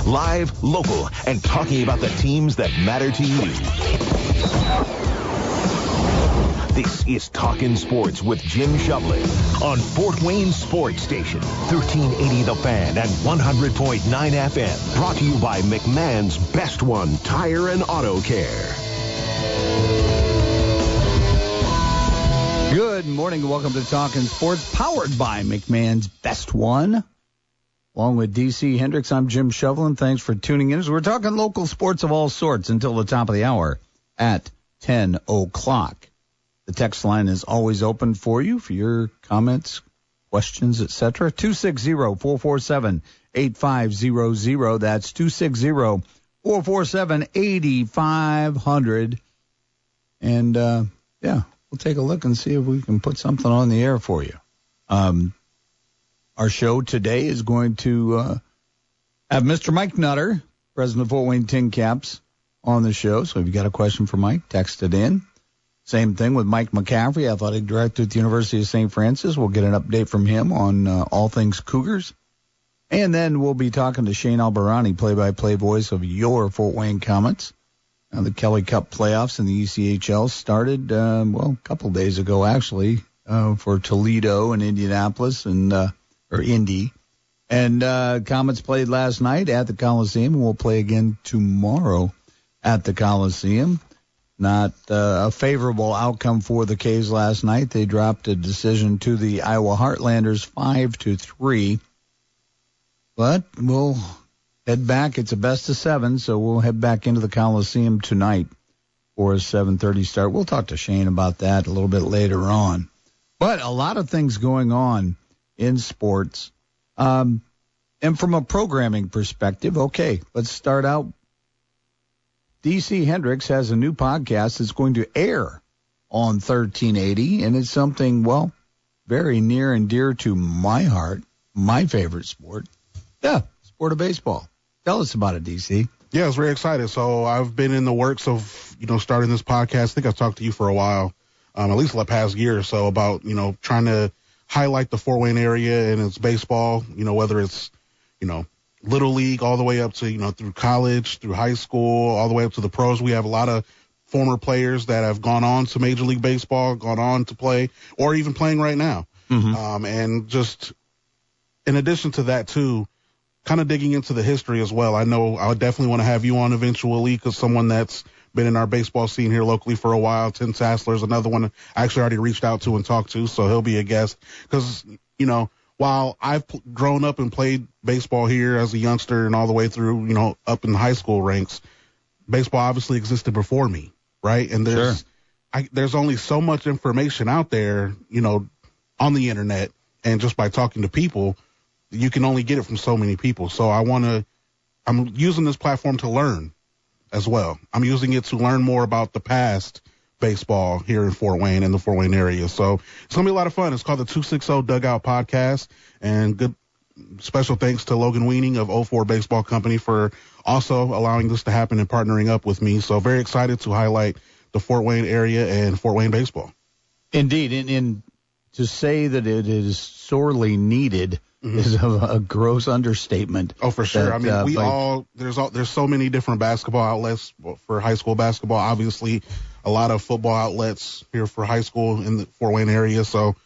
live, local, and talking about the teams that matter to you. This is Talkin Sports with Jim Shovlin on Fort Wayne Sports Station, 1380 The Fan and 100.9 FM. Brought to you by McMahon's Best One Tire and Auto Care. Good morning and welcome to Talkin Sports, powered by McMahon's Best One. Along with DC Hendricks, I'm Jim Shovlin. Thanks for tuning in as we're talking local sports of all sorts until the top of the hour at 10 o'clock. The text line is always open for you for your comments, questions, etc. 260-447-8500. That's 260-447-8500. And, we'll take a look and see if we can put something on the air for you. Our show today is going to have Mr. Mike Nutter, president of Fort Wayne Tincaps, on the show. So if you got a question for Mike, text it in. Same thing with Mike McCaffrey, athletic director at the University of St. Francis. We'll get an update from him on all things Cougars. And then we'll be talking to Shane Albahrani, play-by-play voice of your Fort Wayne Komets. The Kelly Cup playoffs in the ECHL started, a couple days ago, actually, for Toledo and Indianapolis or Indy. And Komets played last night at the Coliseum, and we'll play again tomorrow at the Coliseum. Not a favorable outcome for the Caves last night. They dropped a decision to the Iowa Heartlanders 5-3. But we'll head back. It's a best of 7, so we'll head back into the Coliseum tonight for a 7:30 start. We'll talk to Shane about that a little bit later on. But a lot of things going on in sports. And from a programming perspective, okay, let's start out. DC Hendricks has a new podcast that's going to air on 1380, and it's something, very near and dear to my heart, my favorite sport. Yeah, sport of baseball. Tell us about it, DC. Yeah, I was very excited. So I've been in the works of, starting this podcast. I think I've talked to you for a while, at least the past year or so, about, trying to highlight the Fort Wayne area and its baseball, whether it's, Little League all the way up to, through college, through high school, all the way up to the pros. We have a lot of former players that have gone on to Major League Baseball, gone on to play, or even playing right now. Mm-hmm. And just in addition to that, too, kind of digging into the history as well. I know I would definitely want to have you on eventually because someone that's been in our baseball scene here locally for a while. Tim Sassler's another one I actually already reached out to and talked to, so he'll be a guest because, while I've grown up and played baseball here as a youngster and all the way through, up in high school ranks, baseball obviously existed before me, right? And there's only so much information out there, on the internet, and just by talking to people, you can only get it from so many people. So I'm using this platform to learn as well. I'm using it to learn more about the past baseball here in Fort Wayne and the Fort Wayne area. So it's going to be a lot of fun. It's called the 260 Dugout Podcast, and good special thanks to Logan Weaning of 04 Baseball Company for also allowing this to happen and partnering up with me. So very excited to highlight the Fort Wayne area and Fort Wayne baseball. Indeed. And to say that it is sorely needed is a gross understatement. Oh, for sure. There's so many different basketball outlets for high school basketball. Obviously, a lot of football outlets here for high school in the Fort Wayne area. So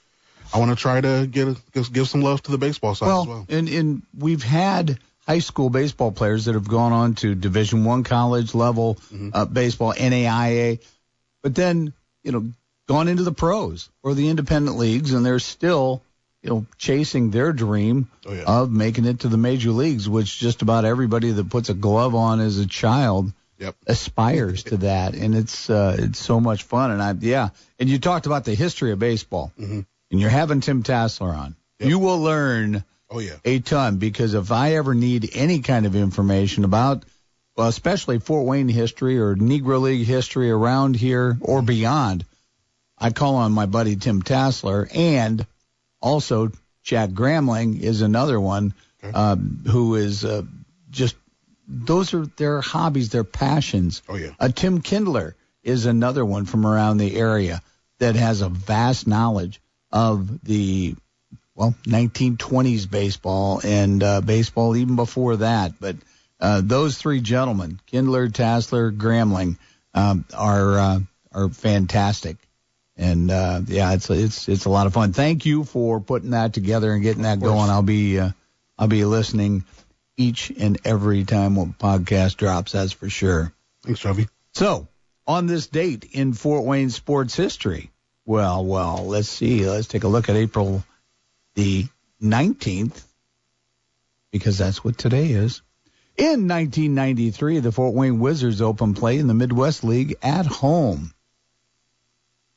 I want to try to give some love to the baseball side as well. And we've had high school baseball players that have gone on to Division I college level baseball, NAIA, but then, gone into the pros or the independent leagues, and they're still, chasing their dream of making it to the major leagues, which just about everybody that puts a glove on as a child aspires to that. And it's so much fun. And and you talked about the history of baseball, and you're having Tim Sassler on. You will learn a ton, because if I ever need any kind of information about, especially Fort Wayne history or Negro League history around here or beyond, I call on my buddy Tim Sassler. And also Chad Gramling is another one who is just, those are their hobbies, their passions. Tim Kindler is another one from around the area that has a vast knowledge of the 1920s baseball and baseball even before that. But those three gentlemen, Kindler, Tassler, Gramling, are fantastic. And it's a lot of fun. Thank you for putting that together and getting that going. I'll be listening each and every time one podcast drops. That's for sure. Thanks, Shovy. So on this date in Fort Wayne sports history, well, let's see. Let's take a look at April the 19th, because that's what today is. In 1993, the Fort Wayne Wizards opened play in the Midwest League at home.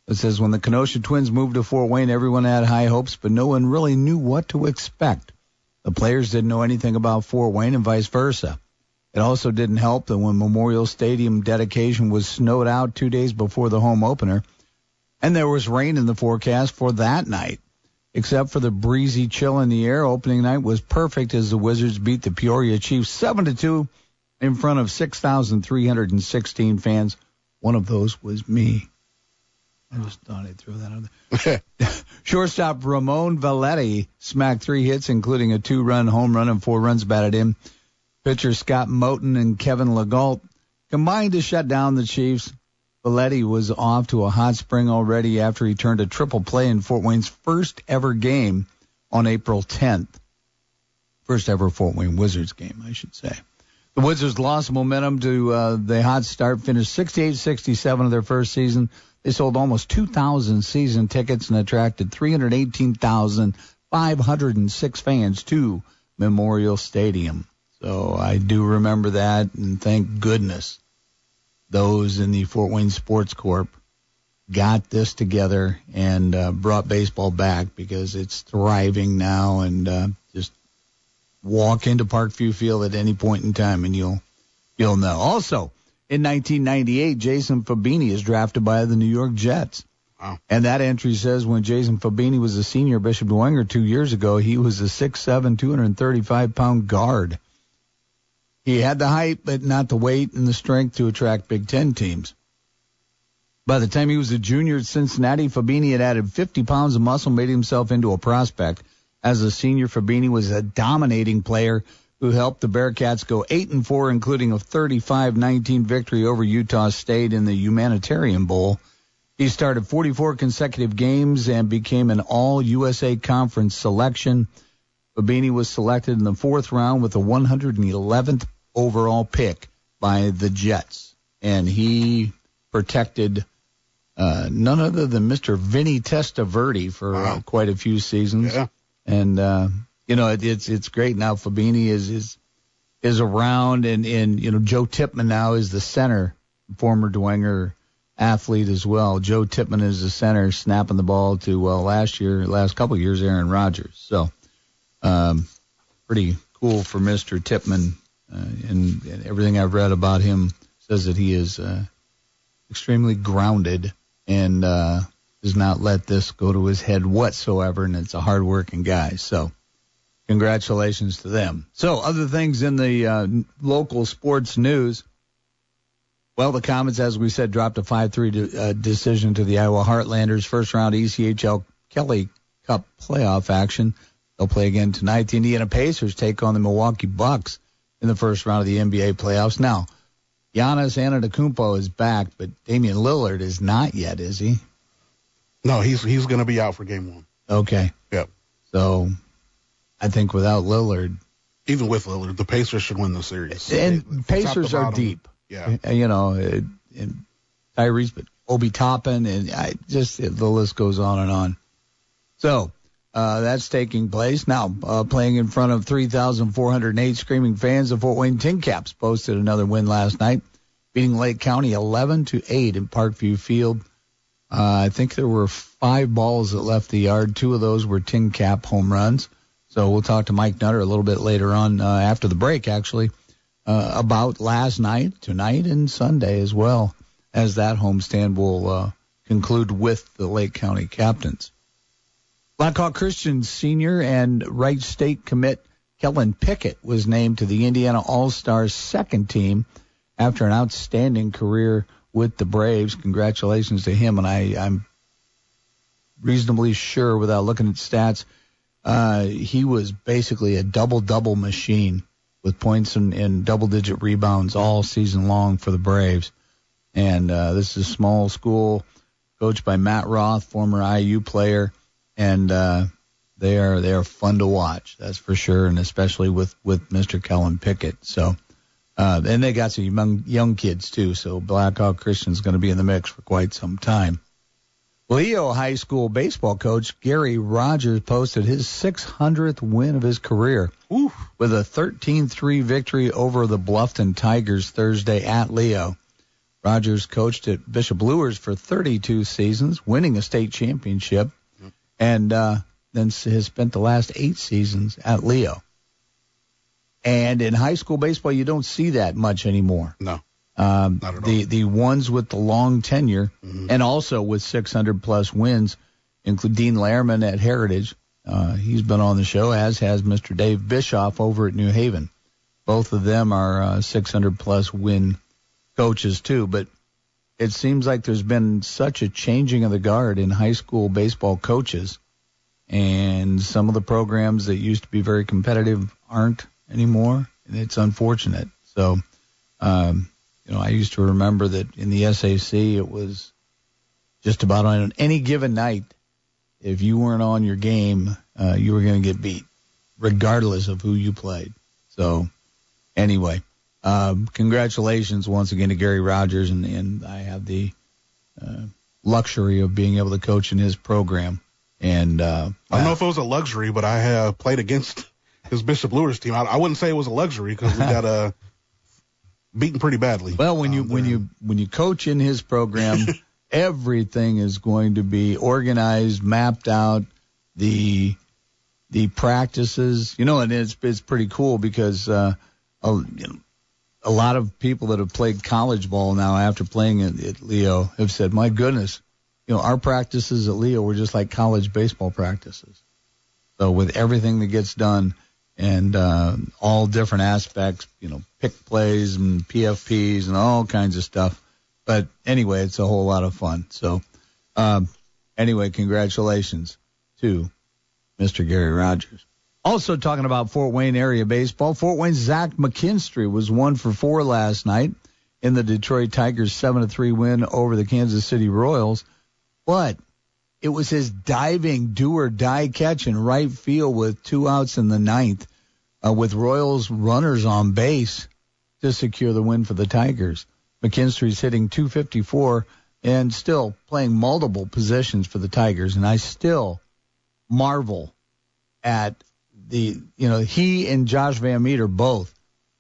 It says, when the Kenosha Twins moved to Fort Wayne, everyone had high hopes, but no one really knew what to expect. The players didn't know anything about Fort Wayne and vice versa. It also didn't help that when Memorial Stadium dedication was snowed out 2 days before the home opener, and there was rain in the forecast for that night. Except for the breezy chill in the air, opening night was perfect as the Wizards beat the Peoria Chiefs 7-2 in front of 6,316 fans. One of those was me. I just thought I'd throw that out there. Shortstop Ramon Valletti smacked 3 hits, including a 2-run home run and 4 runs batted in. Pitcher Scott Moten and Kevin Legault combined to shut down the Chiefs. Valletti was off to a hot spring already after he turned a triple play in Fort Wayne's first ever game on April 10th. First ever Fort Wayne Wizards game, I should say. The Wizards lost momentum to the hot start, finished 68-67 of their first season. They sold almost 2,000 season tickets and attracted 318,506 fans to Memorial Stadium. So I do remember that, and thank goodness those in the Fort Wayne Sports Corp got this together and brought baseball back, because it's thriving now, and just walk into Parkview Field at any point in time and you'll know. Also, in 1998, Jason Fabini is drafted by the New York Jets. Wow. And that entry says when Jason Fabini was a senior at Bishop Dwenger 2 years ago, he was a 6'7", 235-pound guard. He had the height, but not the weight and the strength to attract Big Ten teams. By the time he was a junior at Cincinnati, Fabini had added 50 pounds of muscle, made himself into a prospect. As a senior, Fabini was a dominating player who helped the Bearcats go 8-4, including a 35-19 victory over Utah State in the Humanitarian Bowl. He started 44 consecutive games and became an All-USA Conference selection. Fabini was selected in the 4th round with the 111th overall pick by the Jets. And he protected none other than Mr. Vinny Testaverde for quite a few seasons. Yeah. And, it's great now. Fabini is around, and Joe Tipman now is the center, former Dwenger athlete as well. Joe Tipman is the center, snapping the ball to, last couple of years, Aaron Rodgers. So, pretty cool for Mr. Tipman, and everything I've read about him says that he is extremely grounded and does not let this go to his head whatsoever, and it's a hard-working guy. So congratulations to them. So other things in the local sports news. Well, the Komets, as we said, dropped a 5-3 decision to the Iowa Heartlanders. First-round ECHL Kelly Cup playoff action. They'll play again tonight. The Indiana Pacers take on the Milwaukee Bucks in the first round of the NBA playoffs. Now, Giannis Antetokounmpo is back, but Damian Lillard is not yet, is he? No, he's going to be out for game 1. Okay. Yep. So I think without Lillard. Even with Lillard, the Pacers should win the series. And Pacers are deep. Yeah. And Tyrese, but Obi Toppin, and the list goes on and on. So that's taking place. Now, playing in front of 3,408 screaming fans, the Fort Wayne Tincaps posted another win last night, beating Lake County 11-8 in Parkview Field. I think there were 5 balls that left the yard. 2 of those were Tincap home runs. So we'll talk to Mike Nutter a little bit later on after the break, actually, about last night, tonight, and Sunday as well, as that homestand will conclude with the Lake County captains. Blackhawk Christian senior and Wright State commit Kellen Pickett was named to the Indiana All-Stars second team after an outstanding career with the Braves. Congratulations to him, and I'm reasonably sure, without looking at stats, he was basically a double-double machine with points and double-digit rebounds all season long for the Braves. And this is a small school coached by Matt Roth, former IU player, and they are fun to watch, that's for sure, and especially with Mr. Kellen Pickett. So, and they got some young kids too. So Blackhawk Christian's going to be in the mix for quite some time. Leo High School baseball coach Gary Rogers posted his 600th win of his career with a 13-3 victory over the Bluffton Tigers Thursday at Leo. Rogers coached at Bishop Luers for 32 seasons, winning a state championship, and then has spent the last 8 seasons at Leo. And in high school baseball, you don't see that much anymore. No. Not at all. The ones with the long tenure and also with 600-plus wins include Dean Lehrman at Heritage. He's been on the show, as has Mr. Dave Bischoff over at New Haven. Both of them are 600-plus win coaches, too. But it seems like there's been such a changing of the guard in high school baseball coaches, and some of the programs that used to be very competitive aren't anymore, and it's unfortunate. So, I used to remember that in the SAC, it was just about on any given night, if you weren't on your game, you were going to get beat, regardless of who you played. So, anyway, congratulations once again to Gary Rogers, and I have the luxury of being able to coach in his program. And I don't know if it was a luxury, but I have played against his Bishop Luers team. I wouldn't say it was a luxury because we got beaten pretty badly. Well, when you coach in his program, everything is going to be organized, mapped out, the practices, and it's pretty cool because a lot of people that have played college ball now after playing at Leo have said, my goodness, our practices at Leo were just like college baseball practices. So with everything that gets done, and all different aspects, pick plays and PFPs and all kinds of stuff. But anyway, it's a whole lot of fun. So anyway, congratulations to Mr. Gary Rogers. Also talking about Fort Wayne area baseball, Fort Wayne's Zach McKinstry was 1 for 4 last night in the Detroit Tigers 7-3 win over the Kansas City Royals. But it was his diving do-or-die catch in right field with 2 outs in the 9th with Royals runners on base to secure the win for the Tigers. McKinstry's hitting .254 and still playing multiple positions for the Tigers. And I still marvel at he and Josh Van Meter both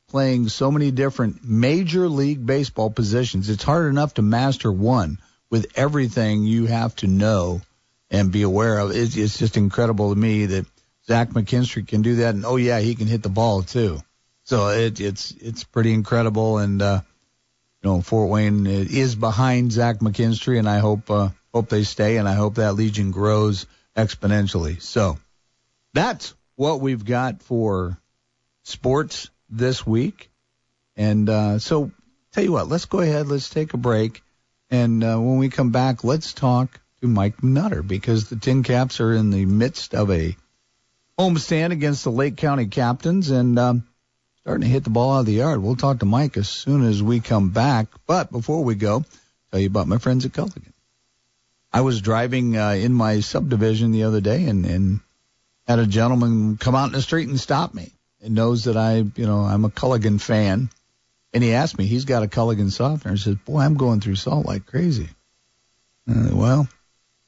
playing so many different Major League Baseball positions. It's hard enough to master one with everything you have to know and be aware of. It's just incredible to me that Zach McKinstry can do that, and he can hit the ball too. So it's pretty incredible, and Fort Wayne is behind Zach McKinstry, and I hope they stay, and I hope that Legion grows exponentially. So that's what we've got for sports this week, and so tell you what, let's go ahead, let's take a break, and when we come back, let's talk to Mike Nutter, because the Tincaps are in the midst of a homestand against the Lake County Captains and starting to hit the ball out of the yard. We'll talk to Mike as soon as we come back. But before we go, tell you about my friends at Culligan. I was driving in my subdivision the other day and had a gentleman come out in the street and stop me. And knows that I'm a Culligan fan. And he asked me, he's got a Culligan softener. I said, boy, I'm going through salt like crazy. Well,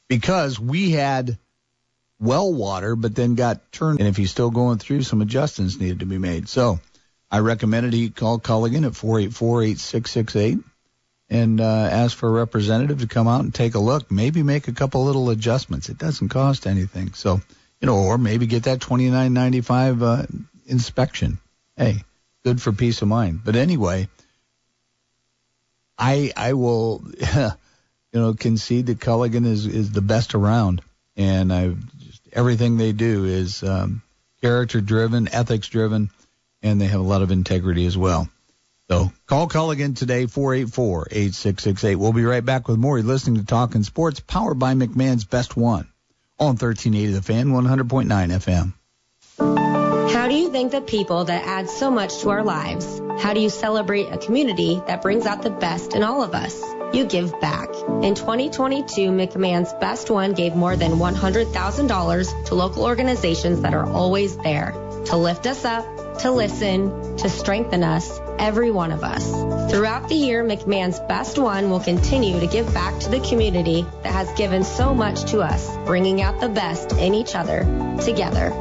because we had well water, but then got turned. And if he's still going through, some adjustments needed to be made. So I recommended he call Culligan at 484-8668 and ask for a representative to come out and take a look, maybe make a couple little adjustments. It doesn't cost anything. So, or maybe get that $29.95 inspection. Hey, good for peace of mind. But anyway, I will, concede that Culligan is the best around. And everything they do is character-driven, ethics-driven, and they have a lot of integrity as well. So call Culligan today, 484-8668. We'll be right back with more. You're listening to Talkin Sports, powered by McMahon's Best One on 1380 The Fan, 100.9 FM. How do you thank the people that add so much to our lives? How do you celebrate a community that brings out the best in all of us? You give back. In 2022, McMahon's Best One gave more than $100,000 to local organizations that are always there to lift us up, to listen, to strengthen us, every one of us. Throughout the year, McMahon's Best One will continue to give back to the community that has given so much to us, bringing out the best in each other, together.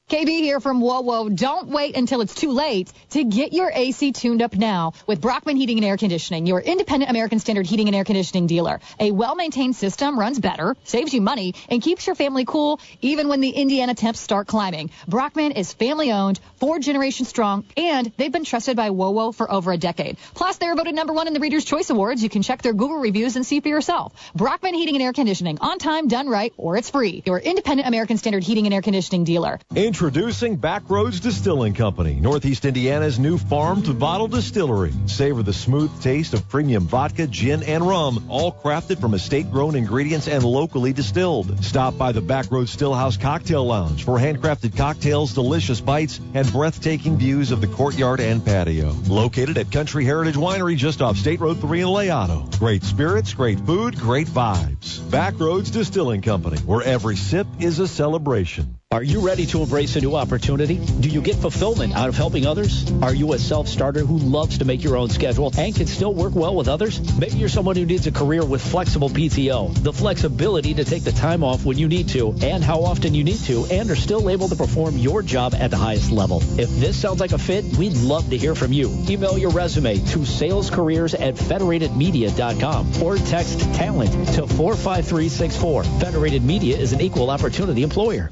KB here from Whoa. Don't wait until it's too late to get your AC tuned up now with Brockman Heating and Air Conditioning, your independent American Standard heating and air conditioning dealer. A well-maintained system runs better, saves you money, and keeps your family cool even when the Indiana temps start climbing. Brockman is family-owned, 4 generations strong, and they've been trusted by Whoa for over a decade. Plus, they're voted #1 in the Reader's Choice Awards. You can check their Google reviews and see for yourself. Brockman Heating and Air Conditioning, on time, done right, or it's free. Your independent American Standard heating and air conditioning dealer. Introducing Backroads Distilling Company, Northeast Indiana's new farm-to-bottle distillery. Savor the smooth taste of premium vodka, gin, and rum, all crafted from estate-grown ingredients and locally distilled. Stop by the Backroads Stillhouse Cocktail Lounge for handcrafted cocktails, delicious bites, and breathtaking views of the courtyard and patio. Located at Country Heritage Winery just off State Road 3 in Leato. Great spirits, great food, great vibes. Backroads Distilling Company, where every sip is a celebration. Are you ready to embrace a new opportunity? Do you get fulfillment out of helping others? Are you a self-starter who loves to make your own schedule and can still work well with others? Maybe you're someone who needs a career with flexible PTO, the flexibility to take the time off when you need to and how often you need to, and are still able to perform your job at the highest level. If this sounds like a fit, we'd love to hear from you. Email your resume to salescareers@federatedmedia.com or text talent to 45364. Federated Media is an equal opportunity employer.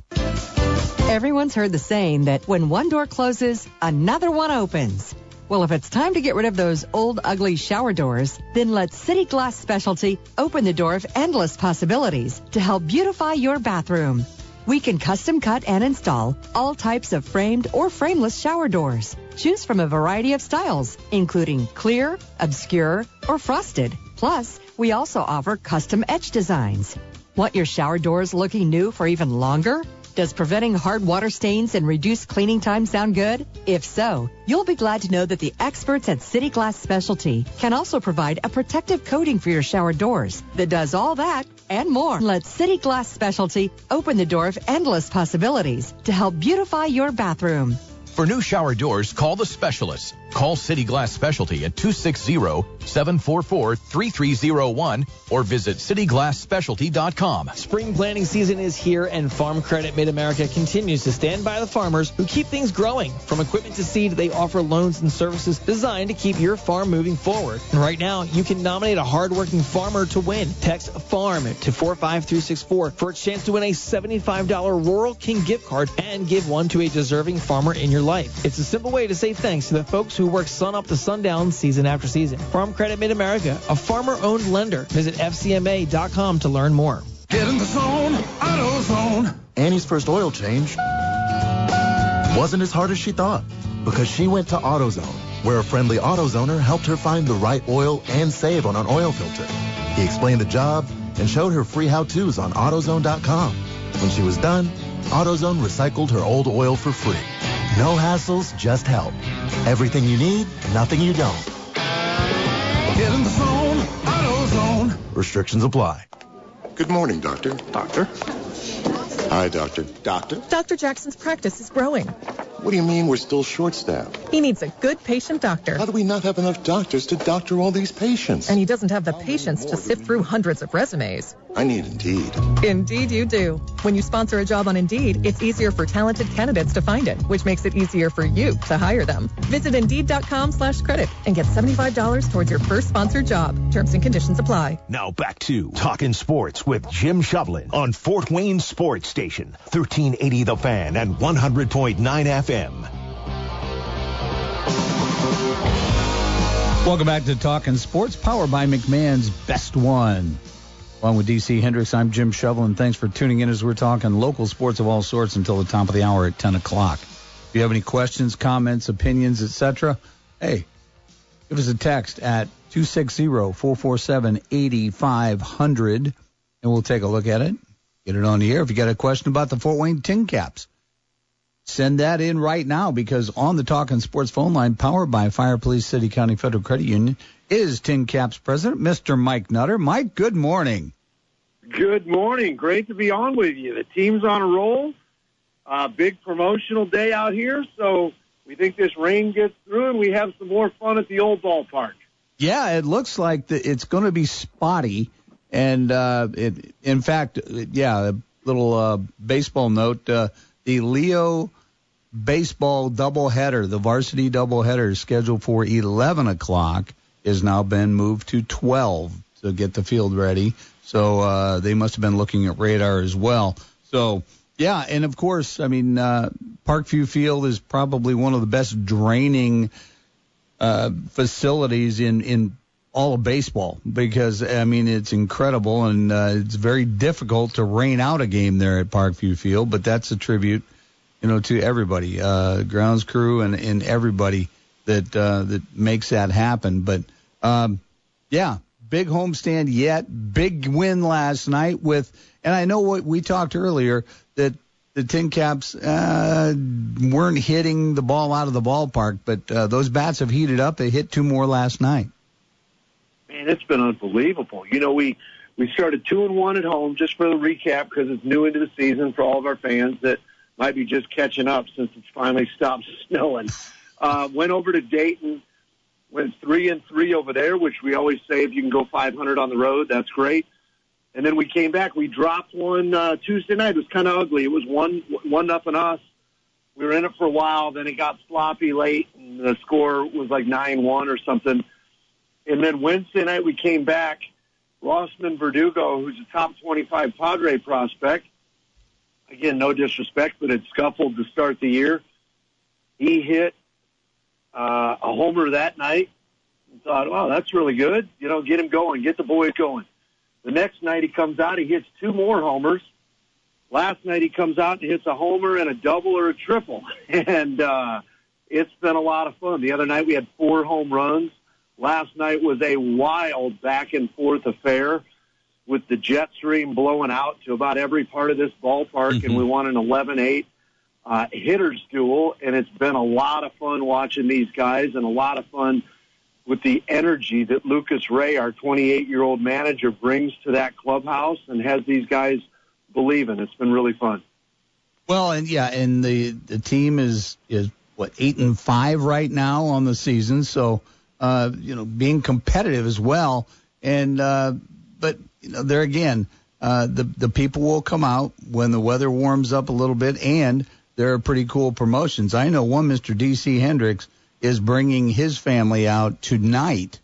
Everyone's heard the saying that when one door closes, another one opens. Well, if it's time to get rid of those old, ugly shower doors, then let City Glass Specialty open the door of endless possibilities to help beautify your bathroom. We can custom cut and install all types of framed or frameless shower doors. Choose from a variety of styles, including clear, obscure, or frosted. Plus, we also offer custom etch designs. Want your shower doors looking new for even longer? Does preventing hard water stains and reduced cleaning time sound good? If so, you'll be glad to know that the experts at City Glass Specialty can also provide a protective coating for your shower doors that does all that and more. Let City Glass Specialty open the door of endless possibilities to help beautify your bathroom. For new shower doors, call the specialists. Call City Glass Specialty at 260-744-3301 or visit cityglassspecialty.com. Spring planting season is here, and Farm Credit Mid-America continues to stand by the farmers who keep things growing. From equipment to seed, they offer loans and services designed to keep your farm moving forward. And right now, you can nominate a hardworking farmer to win. Text FARM to 45364 for a chance to win a $75 Rural King gift card and give one to a deserving farmer in your life. It's a simple way to say thanks to the folks who work sun up to sundown, season after season. Farm Credit Mid-America, a farmer-owned lender. Visit FCMA.com to learn more. Get in the zone, AutoZone. Annie's first oil change wasn't as hard as she thought because she went to AutoZone, where a friendly AutoZoner helped her find the right oil and save on an oil filter. He explained the job and showed her free how-tos on AutoZone.com. When she was done, AutoZone recycled her old oil for free. No hassles, just help. Everything you need, nothing you don't. Get in the zone, AutoZone. Restrictions apply. Good morning, Doctor. Doctor? Hi, Doctor. Doctor? Dr. Jackson's practice is growing. What do you mean we're still short-staffed? He needs a good patient doctor. How do we not have enough doctors to doctor all these patients? And he doesn't have the patience to sift through hundreds of resumes. I need Indeed. Indeed you do. When you sponsor a job on Indeed, it's easier for talented candidates to find it, which makes it easier for you to hire them. Visit Indeed.com/credit and get $75 towards your first sponsored job. Terms and conditions apply. Now back to Talkin Sports with Jim Shovlin on Fort Wayne Sports Station, 1380 The Fan and 100.9 FM. Welcome back to Talkin Sports, powered by McMahon's Best One. Along with DC Hendricks, I'm Jim Shovlin. Thanks for tuning in as we're talking local sports of all sorts until the top of the hour at 10 o'clock. If you have any questions, comments, opinions, etc., hey, give us a text at 260-447-8500, and we'll take a look at it, get it on the air. If you got a question about the Fort Wayne Tincaps, send that in right now, because on the Talkin Sports phone line, powered by Fire Police City County Federal Credit Union, is Tincaps president, Mr. Mike Nutter. Mike, good morning. Good morning. Great to be on with you. The team's on a roll. Big promotional day out here, so we think this rain gets through and we have some more fun at the old ballpark. Yeah, it looks like it's going to be spotty. And, in fact, a little baseball note, the Leo baseball doubleheader, the varsity doubleheader scheduled for 11 o'clock, has now been moved to 12 to get the field ready. So they must have been looking at radar as well. So, yeah, and of course, I mean, Parkview Field is probably one of the best draining facilities in all of baseball, because, I mean, it's incredible, and it's very difficult to rain out a game there at Parkview Field, but that's a tribute, to everybody, grounds crew and everybody that makes that happen. But, big homestand yet, big win last night and I know what we talked earlier, that the Tincaps weren't hitting the ball out of the ballpark, but those bats have heated up. They hit 2 more last night. Man, it's been unbelievable. We started 2-1 at home, just for the recap, because it's new into the season for all of our fans that might be just catching up since it's finally stopped snowing. Went over to Dayton, went 3-3 over there, which we always say if you can go 500 on the road, that's great. And then we came back. We dropped one Tuesday night. It was kind of ugly. It was 1-0 us. We were in it for a while. Then it got sloppy late, and the score was like 9-1 or something. And then Wednesday night we came back. Rossman Verdugo, who's a top 25 Padre prospect, again, no disrespect, but had scuffled to start the year. He hit a homer that night and thought, wow, that's really good. Get him going, get the boys going. The next night he comes out, he hits 2 more homers. Last night he comes out and hits a homer and a double or a triple. And it's been a lot of fun. The other night we had 4 home runs. Last night was a wild back-and-forth affair with the jet stream blowing out to about every part of this ballpark, and we won an 11-8 hitters duel, and it's been a lot of fun watching these guys and a lot of fun with the energy that Lucas Ray, our 28-year-old manager, brings to that clubhouse and has these guys believing. It's been really fun. Well, and the team is 8-5 right now on the season, so being competitive as well. And but there again, the people will come out when the weather warms up a little bit, and there are pretty cool promotions. I know one, Mr. D.C. Hendricks, is bringing his family out tonight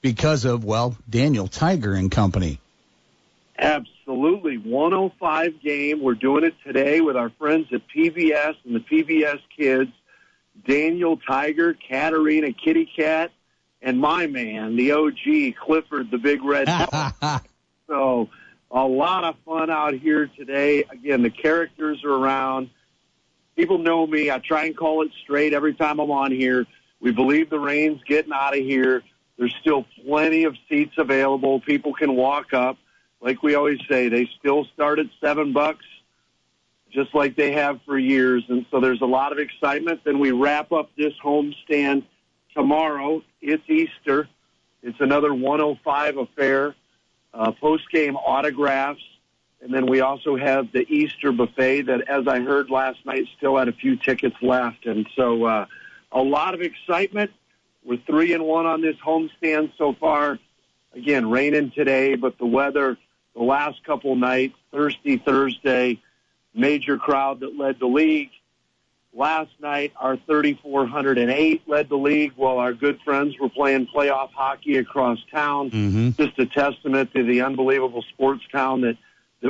because of, Daniel Tiger and company. Absolutely. 105 game. We're doing it today with our friends at PBS and the PBS kids, Daniel Tiger, Katarina Kitty Cat, and my man, the OG, Clifford, the Big Red Dog. So a lot of fun out here today. Again, the characters are around. People know me. I try and call it straight every time I'm on here. We believe the rain's getting out of here. There's still plenty of seats available. People can walk up. Like we always say, they still start at $7, just like they have for years. And so there's a lot of excitement. Then we wrap up this homestand tomorrow. It's Easter. It's another 105 affair, post-game autographs. And then we also have the Easter buffet that, as I heard last night, still had a few tickets left. And so a lot of excitement. We're 3-1 on this homestand so far. Again, raining today, but the weather the last couple nights, Thursday, major crowd that led the league. Last night, our 3,408 led the league while our good friends were playing playoff hockey across town. Just a testament to the unbelievable sports town that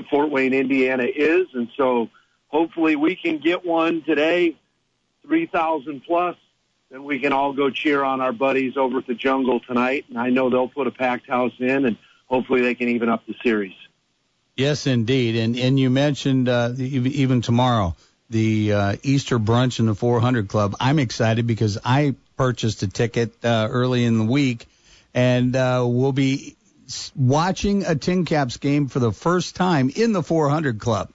Fort Wayne, Indiana is. And so hopefully we can get one today, 3,000 plus, then we can all go cheer on our buddies over at the Jungle tonight. And I know they'll put a packed house in, and hopefully they can even up the series. Yes, indeed. And you mentioned even tomorrow, the Easter brunch in the 400 Club. I'm excited because I purchased a ticket early in the week, and we'll be watching a Tincaps game for the first time in the 400 Club.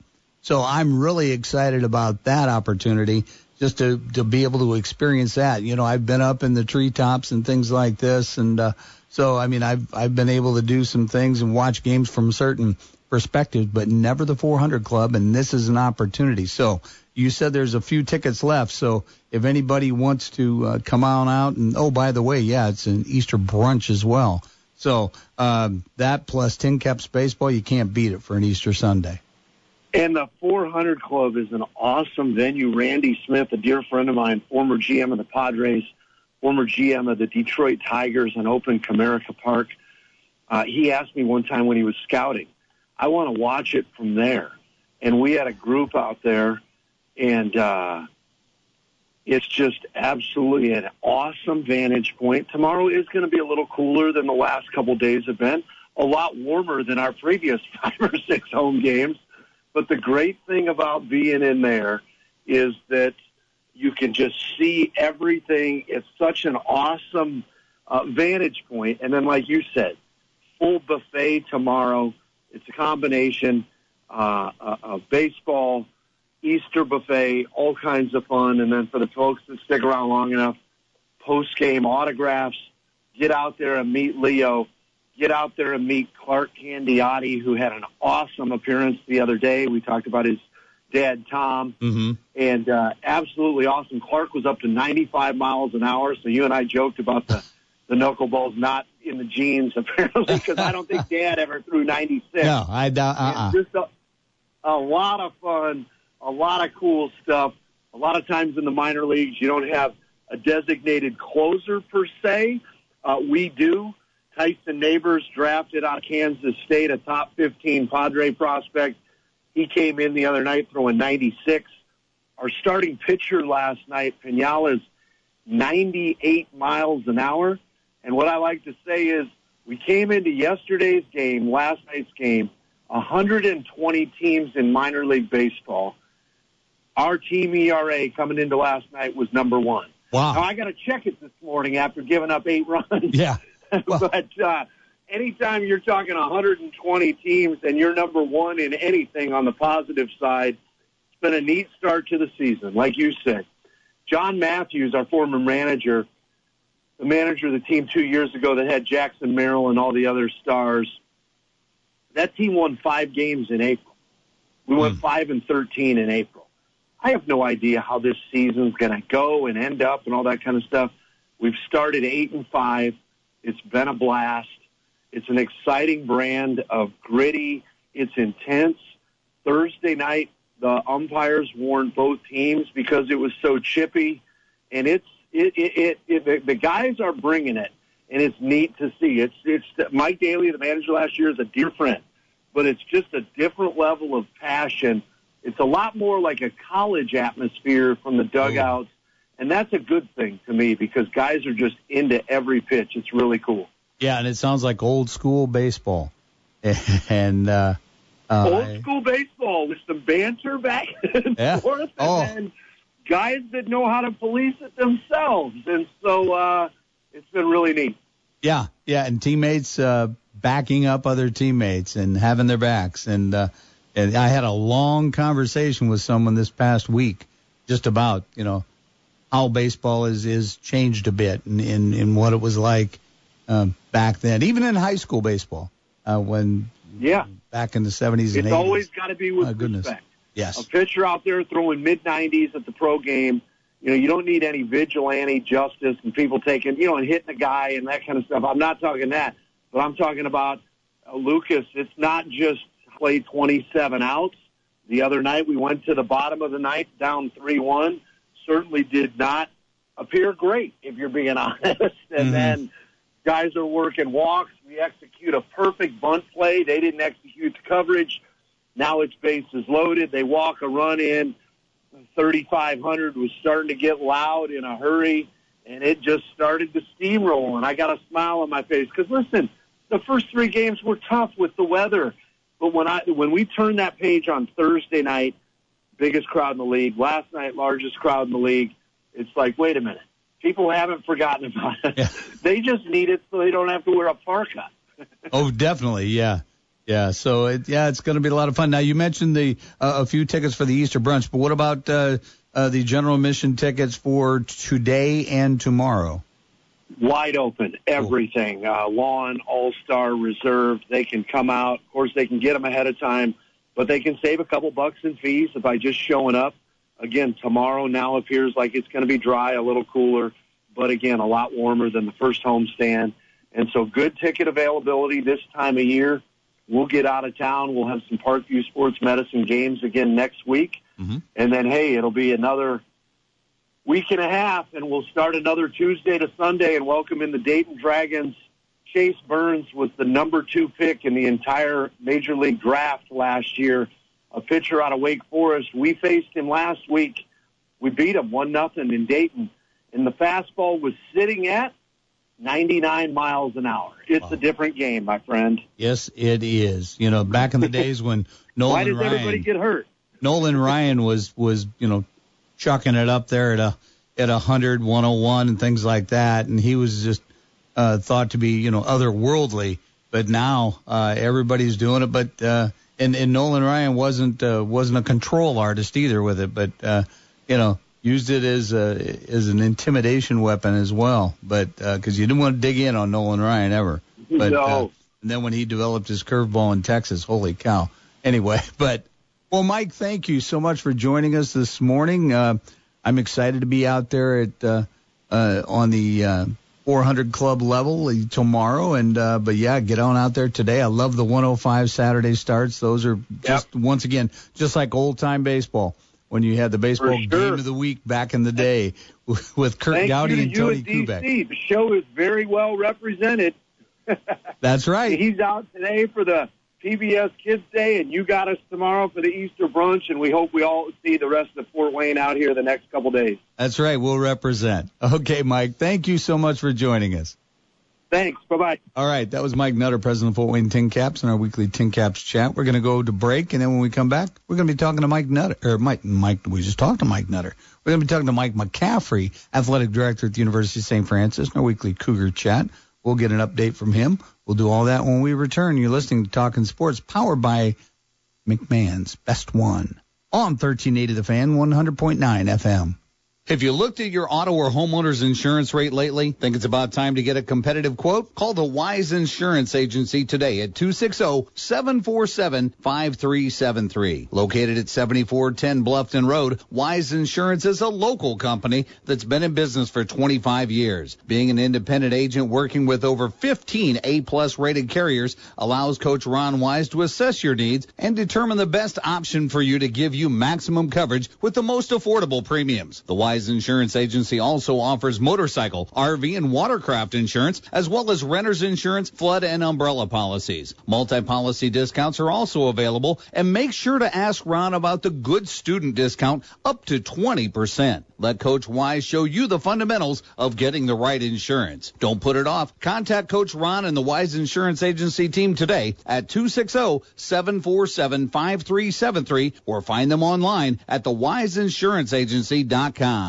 So I'm really excited about that opportunity, just to be able to experience that. You know, I've been up in the treetops and things like this, and so I mean, I've been able to do some things and watch games from certain perspectives, but never the 400 Club, and this is an opportunity. So you said there's a few tickets left, so if anybody wants to come on out, and oh, by the way, yeah, it's an Easter brunch as well. So that plus Tincaps baseball, you can't beat it for an Easter Sunday. And the 400 Club is an awesome venue. Randy Smith, a dear friend of mine, former GM of the Padres, former GM of the Detroit Tigers and opened Comerica Park. He asked me one time when he was scouting, I want to watch it from there. And we had a group out there, and it's just absolutely an awesome vantage point. Tomorrow is going to be a little cooler than the last couple days have been, a lot warmer than our previous 5 or 6 home games. But the great thing about being in there is that you can just see everything. It's such an awesome vantage point. And then, like you said, full buffet tomorrow. It's a combination of baseball, Easter buffet, all kinds of fun. And then for the folks that stick around long enough, post-game autographs, get out there and meet Leo. Get out there and meet Clark Candiotti, who had an awesome appearance the other day. We talked about his dad, Tom, and absolutely awesome. Clark was up to 95 miles an hour, so you and I joked about the knuckleballs not in the genes, apparently, because I don't think Dad ever threw 96. No, I doubt. It's just a lot of fun, a lot of cool stuff. A lot of times in the minor leagues, you don't have a designated closer per se. We do. Tyson Neighbors, drafted out of Kansas State, a top 15 Padre prospect. He came in the other night throwing 96. Our starting pitcher last night, Pinala's 98 miles an hour. And what I like to say is we came into yesterday's game, last night's game, 120 teams in minor league baseball. Our team ERA coming into last night was number 1. Wow. Now, I got to check it this morning after giving up 8 runs. Yeah. Well, but anytime you're talking 120 teams and you're number 1 in anything on the positive side, it's been a neat start to the season, like you said. John Matthews, our former manager, the manager of the team 2 years ago that had Jackson Merrill and all the other stars, that team won 5 games in April. We went 5-13 in April. I have no idea how this season's going to go and end up and all that kind of stuff. We've started 8-5. It's been a blast. It's an exciting brand of gritty. It's intense. Thursday night, the umpires warned both teams because it was so chippy, and the guys are bringing it, and it's neat to see. It's Mike Daly, the manager last year, is a dear friend, but it's just a different level of passion. It's a lot more like a college atmosphere from the dugouts. And that's a good thing to me because guys are just into every pitch. It's really cool. Yeah, and it sounds like old school baseball. And old school baseball with some banter back and forth, and then guys that know how to police it themselves. And so it's been really neat. Yeah, and teammates backing up other teammates and having their backs. And I had a long conversation with someone this past week just about, how baseball is changed a bit in what it was like back then, even in high school baseball, when back in the 70s and 80s. It's always got to be with respect. Yes. A pitcher out there throwing mid-90s at the pro game, you don't need any vigilante justice and people taking, and hitting a guy and that kind of stuff. I'm not talking that, but I'm talking about Lucas. It's not just play 27 outs. The other night we went to the bottom of the ninth, down 3-1. Certainly did not appear great, if you're being honest. And then guys are working walks. We execute a perfect bunt play. They didn't execute the coverage. Now it's bases loaded. They walk a run in. 3,500 was starting to get loud in a hurry, and it just started to steamroll. And I got a smile on my face because, listen, the first 3 games were tough with the weather. But when we turned that page on Thursday night, biggest crowd in the league. Last night, largest crowd in the league. It's like, wait a minute. People haven't forgotten about it. Yeah. They just need it so they don't have to wear a parka. Oh, definitely, yeah. Yeah, so it's going to be a lot of fun. Now, you mentioned a few tickets for the Easter brunch, but what about the general admission tickets for today and tomorrow? Wide open, everything. Lawn, All-Star, Reserve. They can come out. Of course, they can get them ahead of time, but they can save a couple bucks in fees by just showing up. Again, tomorrow now appears like it's going to be dry, a little cooler, but again, a lot warmer than the first homestand. And so good ticket availability this time of year. We'll get out of town. We'll have some Parkview Sports Medicine games again next week. Mm-hmm. And then, hey, it'll be another week and a half, and we'll start another Tuesday to Sunday and welcome in the Dayton Dragons. Chase Burns was the number 2 pick in the entire Major League draft last year, a pitcher out of Wake Forest. We faced him last week. We beat him 1-0 in Dayton, and the fastball was sitting at 99 miles an hour. It's a different game, my friend. Yes, it is. You know, back in the days when Why does everybody get hurt? Nolan Ryan was chucking it up there at 100, 101 and things like that, and he was just thought to be, otherworldly. But now everybody's doing it. But and Nolan Ryan wasn't a control artist either with it, but used it as an intimidation weapon as well. But because you didn't want to dig in on Nolan Ryan ever. But no. And then when he developed his curveball in Texas, holy cow. Anyway, well, Mike, thank you so much for joining us this morning. I'm excited to be out there at on the 400 club level tomorrow, and but yeah, get on out there today. I love the 105 Saturday starts. Those are just once again just like old time baseball when you had the baseball game of the week back in the day with Kurt Gowdy and Tony Kubek. The show is very well represented. That's right. He's out today for the PBS Kids Day, and you got us tomorrow for the Easter brunch, and we hope we all see the rest of Fort Wayne out here the next couple days. That's right. We'll represent. Okay, Mike, thank you so much for joining us. Thanks. Bye-bye. All right, that was Mike Nutter, president of Fort Wayne Tincaps, in our weekly Tincaps chat. We're going to go to break, and then when we come back, we're going to be talking to Mike Nutter. We just talked to Mike Nutter. We're going to be talking to Mike McCaffrey, athletic director at the University of St. Francis, in our weekly Cougar chat. We'll get an update from him. We'll do all that when we return. You're listening to Talkin Sports, powered by McMahon's Best One on 1380 The Fan, 100.9 FM. Have you looked at your auto or homeowner's insurance rate lately? Think it's about time to get a competitive quote? Call the Wise Insurance Agency today at 260-747-5373. Located at 7410 Bluffton Road, Wise Insurance is a local company that's been in business for 25 years. Being an independent agent working with over 15 A-plus rated carriers allows Coach Ron Wise to assess your needs and determine the best option for you to give you maximum coverage with the most affordable premiums. The Wise Insurance Agency also offers motorcycle, RV, and watercraft insurance, as well as renter's insurance, flood, and umbrella policies. Multi-policy discounts are also available, and make sure to ask Ron about the good student discount up to 20%. Let Coach Wise show you the fundamentals of getting the right insurance. Don't put it off. Contact Coach Ron and the Wise Insurance Agency team today at 260-747-5373 or find them online at thewiseinsuranceagency.com.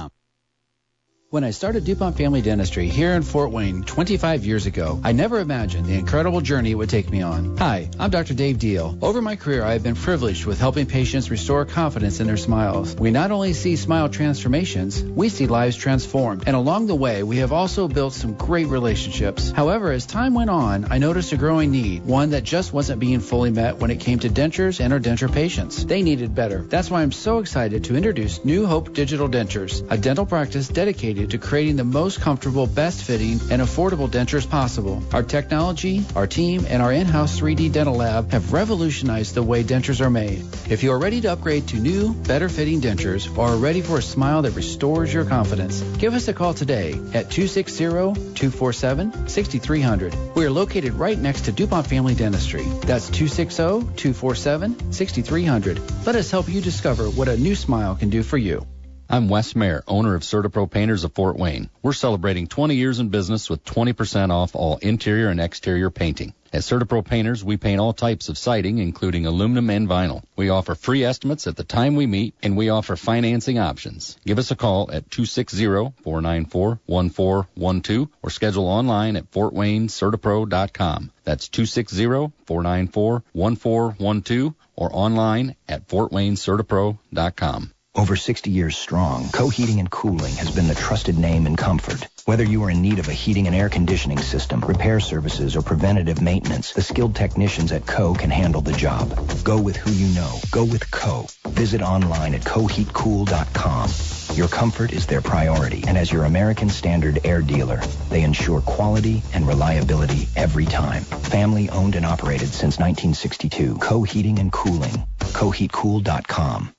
When I started DuPont Family Dentistry here in Fort Wayne 25 years ago, I never imagined the incredible journey it would take me on. Hi, I'm Dr. Dave Deal. Over my career, I have been privileged with helping patients restore confidence in their smiles. We not only see smile transformations, we see lives transformed. And along the way, we have also built some great relationships. However, as time went on, I noticed a growing need, one that just wasn't being fully met when it came to dentures and our denture patients. They needed better. That's why I'm so excited to introduce New Hope Digital Dentures, a dental practice dedicated to creating the most comfortable, best fitting, and affordable dentures possible. Our technology, our team, and our in-house 3D dental lab have revolutionized the way dentures are made. If you are ready to upgrade to new, better fitting dentures or are ready for a smile that restores your confidence, give us a call today at 260-247-6300. We are located right next to DuPont Family Dentistry. That's 260-247-6300. Let us help you discover what a new smile can do for you. I'm Wes Mayer, owner of CertaPro Painters of Fort Wayne. We're celebrating 20 years in business with 20% off all interior and exterior painting. At CertaPro Painters, we paint all types of siding, including aluminum and vinyl. We offer free estimates at the time we meet, and we offer financing options. Give us a call at 260-494-1412 or schedule online at FortWayneCertaPro.com. That's 260-494-1412 or online at FortWayneCertaPro.com. Over 60 years strong, Co Heating and Cooling has been the trusted name in comfort. Whether you are in need of a heating and air conditioning system, repair services, or preventative maintenance, the skilled technicians at Co can handle the job. Go with who you know. Go with Co. Visit online at coheatcool.com. Your comfort is their priority, and as your American Standard air dealer, they ensure quality and reliability every time. Family owned and operated since 1962. Co Heating and Cooling. coheatcool.com.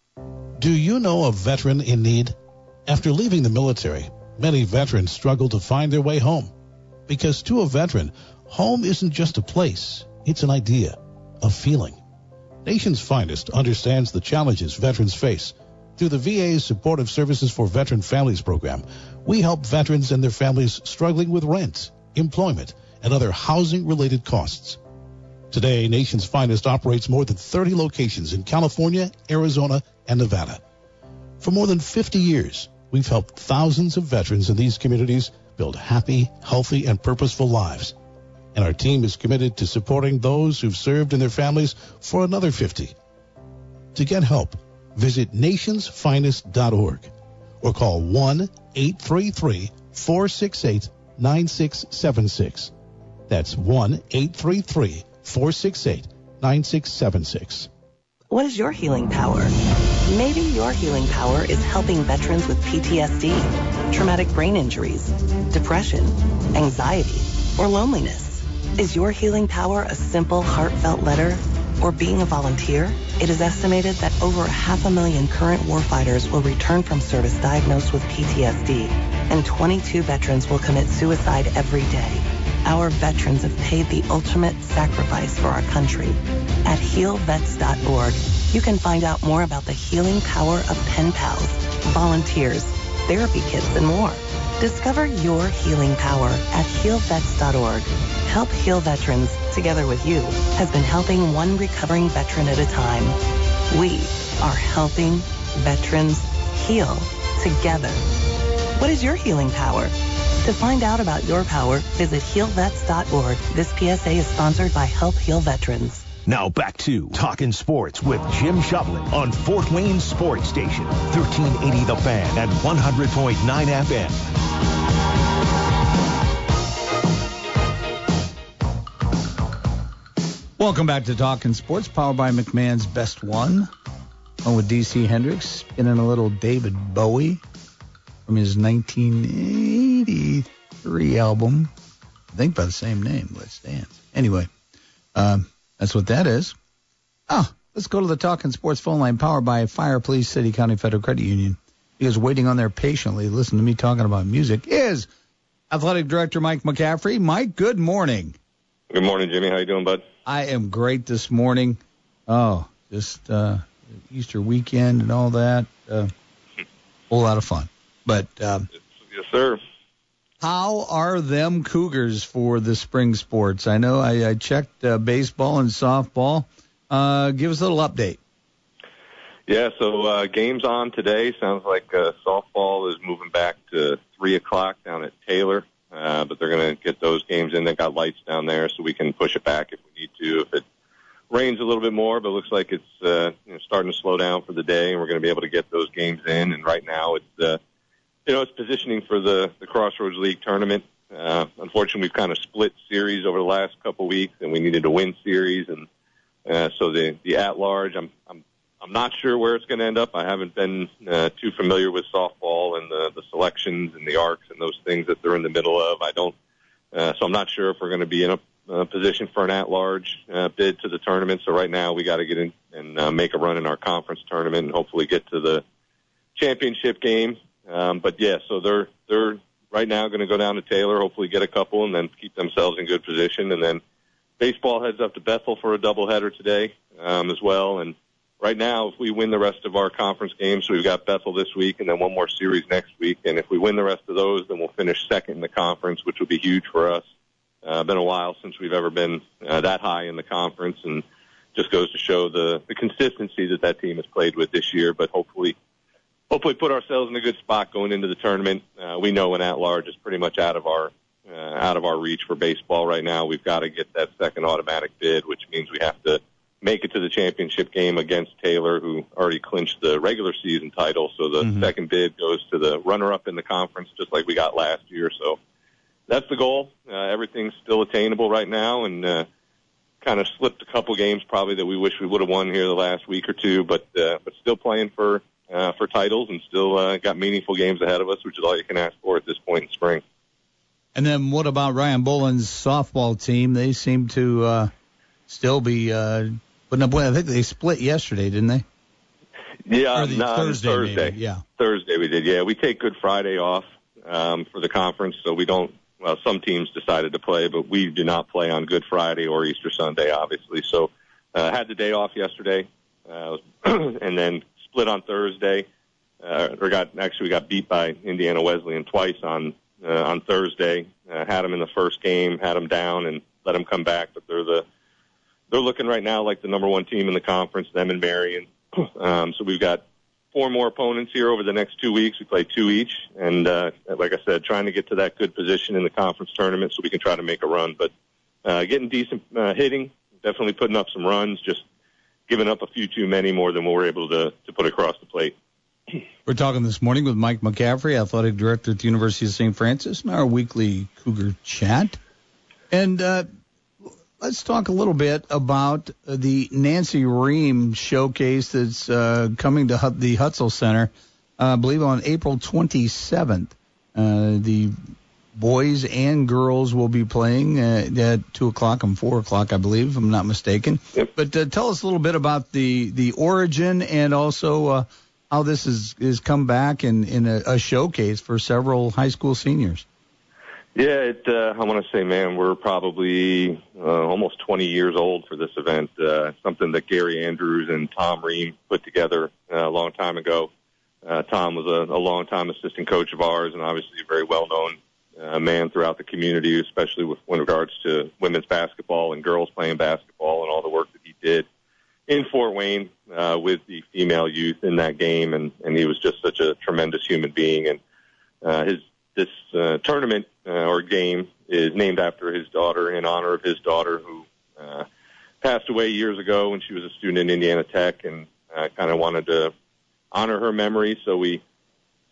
Do you know a veteran in need? After leaving the military, many veterans struggle to find their way home. Because to a veteran, home isn't just a place, it's an idea, a feeling. Nation's Finest understands the challenges veterans face. Through the VA's Supportive Services for Veteran Families program, we help veterans and their families struggling with rent, employment, and other housing-related costs. Today, Nation's Finest operates more than 30 locations in California, Arizona, and Nevada. For more than 50 years, we've helped thousands of veterans in these communities build happy, healthy, and purposeful lives. And our team is committed to supporting those who've served and their families for another 50. To get help, visit nationsfinest.org or call 1-833-468-9676. That's 1-833-468-9676. What is your healing power? Maybe your healing power is helping veterans with PTSD, traumatic brain injuries, depression, anxiety, or loneliness. Is your healing power a simple, heartfelt letter or being a volunteer? It is estimated that over 500,000 current warfighters will return from service diagnosed with PTSD, and 22 veterans will commit suicide every day. Our veterans have paid the ultimate sacrifice for our country. At healvets.org, you can find out more about the healing power of pen pals, volunteers, therapy kits, and more. Discover your healing power at healvets.org. Help Heal Veterans, together with you, has been helping one recovering veteran at a time. We are helping veterans heal together. What is your healing power? To find out about your power, visit healvets.org. This PSA is sponsored by Help Heal Veterans. Now back to Talkin Sports with Jim Shovlin on Fort Wayne Sports Station, 1380 The Fan and 100.9 FM. Welcome back to Talkin Sports, powered by McMahon's Best One. On with DC Hendricks, spinning a little David Bowie from his 1983 album. I think by the same name, Let's Dance. Anyway, that's what that is. Let's go to the Talkin Sports phone line, powered by Fire Police City County Federal Credit Union. Because waiting on there patiently, listen to me talking about music, is Athletic Director Mike McCaffrey. Mike, good morning. Good morning, Jimmy. How you doing, bud? I am great this morning. Just Easter weekend and all that. Whole lot of fun. But yes, sir. How are them Cougars for the spring sports? I know I checked baseball and softball. Give us a little update. Yeah, so games on today. Sounds like softball is moving back to 3 o'clock down at Taylor, but they're going to get those games in. They got lights down there, so we can push it back if we need to. If it rains a little bit more, but it looks like it's starting to slow down for the day, and we're going to be able to get those games in. And right now it's it's positioning for the Crossroads League tournament. Unfortunately, we've kind of split series over the last couple weeks, and we needed to win series. And so the at-large, I'm not sure where it's going to end up. I haven't been too familiar with softball and the selections and the arcs and those things that they're in the middle of. So I'm not sure if we're going to be in a position for an at-large bid to the tournament. So right now we got to get in and make a run in our conference tournament and hopefully get to the championship game. But yeah, so they're right now going to go down to Taylor, hopefully get a couple, and then keep themselves in good position. And then baseball heads up to Bethel for a doubleheader today as well. And right now, if we win the rest of our conference games, so we've got Bethel this week and then one more series next week, and if we win the rest of those, then we'll finish second in the conference, which will be huge for us. Been a while since we've ever been that high in the conference, and just goes to show the consistency that team has played with this year, but hopefully put ourselves in a good spot going into the tournament. We know an at-large is pretty much out of our reach for baseball right now. We've got to get that second automatic bid, which means we have to make it to the championship game against Taylor, who already clinched the regular season title. So the second bid goes to the runner-up in the conference, just like we got last year. So that's the goal. Everything's still attainable right now, and kind of slipped a couple games probably that we wish we would have won here the last week or two, but still playing for titles and still got meaningful games ahead of us, which is all you can ask for at this point in spring. And then what about Ryan Boland's softball team? They seem to still be putting up. I think they split yesterday, didn't they? Yeah, Thursday. Maybe. Yeah, Thursday we did. Yeah, we take Good Friday off for the conference, so we don't. Well, some teams decided to play, but we do not play on Good Friday or Easter Sunday, obviously. So had the day off yesterday, and then split on Thursday. We got beat by Indiana Wesleyan twice on Thursday. Had them in the first game, had them down, and let them come back. But they're looking right now like the number one team in the conference, them and Marion. So we've got 4 more opponents here over the next 2 weeks. We play 2 each, and like I said, trying to get to that good position in the conference tournament so we can try to make a run. But getting decent hitting, definitely putting up some runs, just giving up a few too many more than what we're able to put across the plate. We're talking this morning with Mike McCaffrey, athletic director at the University of St. Francis, in our weekly Cougar chat. And let's talk a little bit about the Nancy Ream showcase that's coming to the Hutzel Center, I believe on April 27th. The boys and girls will be playing at 2 o'clock and 4 o'clock, I believe, if I'm not mistaken. Yep. But tell us a little bit about the origin and also how this is come back in a showcase for several high school seniors. Yeah, I want to say, man, we're probably almost 20 years old for this event. Something that Gary Andrews and Tom Ream put together a long time ago. Tom was a long-time assistant coach of ours and obviously a very well-known man throughout the community, especially with regards to women's basketball and girls playing basketball and all the work that he did in Fort Wayne with the female youth in that game. And he was just such a tremendous human being. And this tournament or game is named after his daughter, in honor of his daughter, who passed away years ago when she was a student in Indiana Tech, and kind of wanted to honor her memory. So we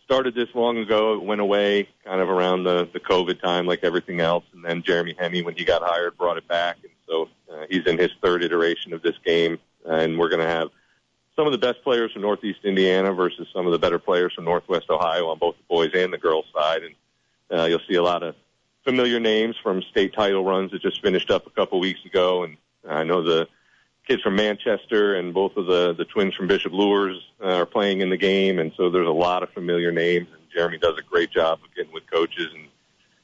started this long ago. It went away kind of around the COVID time, like everything else. And then Jeremy Hemme, when he got hired, brought it back. And so he's in his third iteration of this game. And we're going to have some of the best players from Northeast Indiana versus some of the better players from Northwest Ohio on both the boys and the girls side. And you'll see a lot of familiar names from state title runs that just finished up a couple weeks ago. And I know the kids from Manchester and both of the twins from Bishop Luers are playing in the game. And so there's a lot of familiar names. And Jeremy does a great job of getting with coaches and